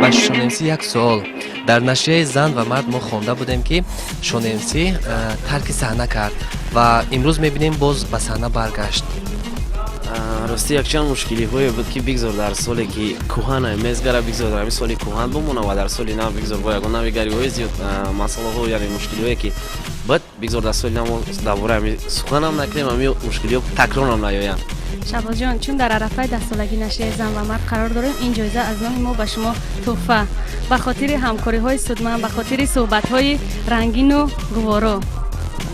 ба шонемсӣ як суол. дар нашрияи зан ва мард мо хонда будем ки шонемсӣ тарки саҳна кард ва имрӯз мебинем боз ба саҳна баргашт. рости якчанд мушкилиҳое буд ки бигзор дар соле ки кӯҳана мезгара бигзор дар ҳамин соли кӯҳан бимона ва дар соли нав бигзор бо ягон нави гариҳои зиёд масъалаҳо яъне мушкилиҳое ки бад бигзор дар соли нав дар бораи ҳамин суханам накунем, ҳамин мушкилиҳо такрорам наёянд. Шабозҷон, чун дар арафаи дастсолагии нашрияи зан ва мард қарор дорем, ин ҷоиза аз ноҳи мо ба шумо тӯҳфа ба хотири ҳамкориҳои судманд, ба хотири суҳбатҳои рангину гуворо.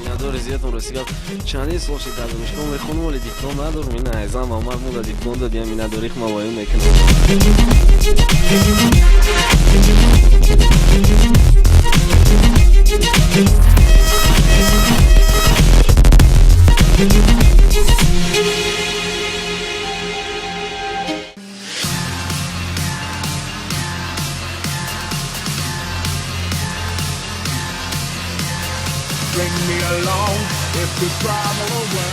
Минадори зиёдам росига чандин сол шид дар донишгоҳ мехонам, вале диплом надорам. Ин зан ва мард муда диплом додиям, минадорих мавоим мекунам. Bring me along if you travel away.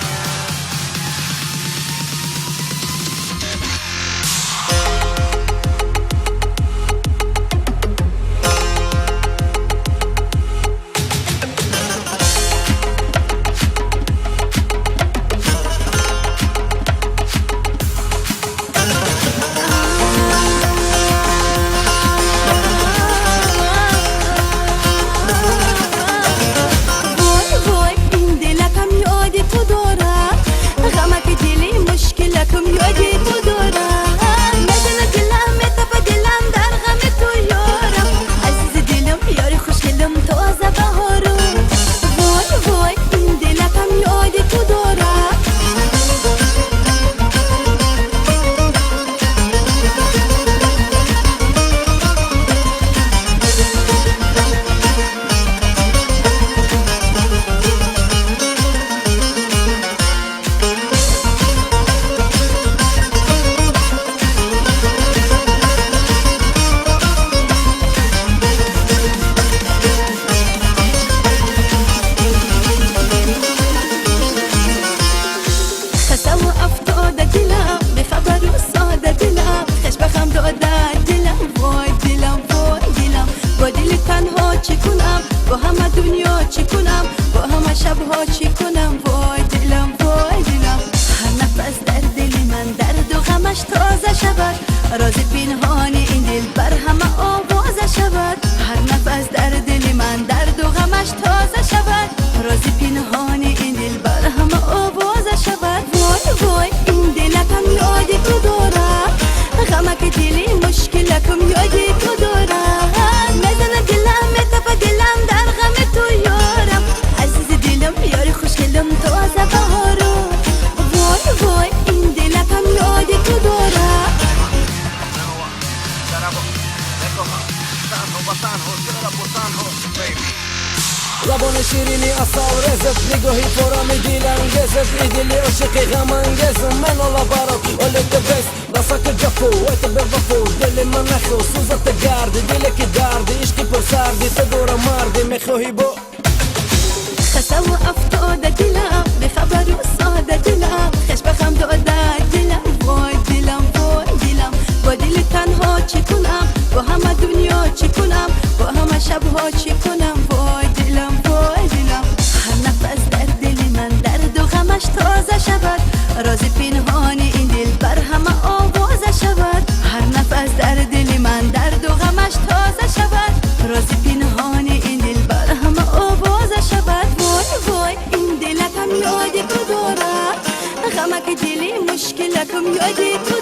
با همه دنیا چی کنم، با همه شبها چی کنم، وای دلم وای دلم. هر نفس در دل من درد و غمش تازه شود، راز پنهانی این دل بر همه آوازه شود. هر نفس در دل من درد و غمش تازه شود، راز پنهانی این دل بر همه آوازه شود. وای وای این دلکم یادی تو دارم، غمک دلی مشکلکم یادی تو دارم. مزن دلم متف دلم در غم تو یارم، عزیز دلم یاری خوشگلم تازه بهارم. وای وای این دلکم یادی تو دارم. لبان شیرینی اصال رزت، نگاهی پرام دیلانگیزت، ای دلی عاشقی غمانگیزم. من الله برات ولت بست راسك جفو ويت بالضفو، دل من نخو سوزت گردی، دل که دردی عشقی پر سردی، تدور مردی میخواهی با خسو افتاده دلم، بخبر و ساده دلم، خش بخم داده دلم، وای دلم وای دلم. با دل تنها چی کنم، با همه دنیا چی کنم، با همه شبها چی کنم، وای دلم وای دلم. هر نفس در دل من درد و غمش تازه شود، راز پنهانی این دل بر همه آوازه شود. هر نفس در دل من درد و غمش تازه شود، راز پنهانی این دل بر همه آوازه شود. وای وای این دلکم یادی تو دارم، غمک دلی مشکلکم یادی تو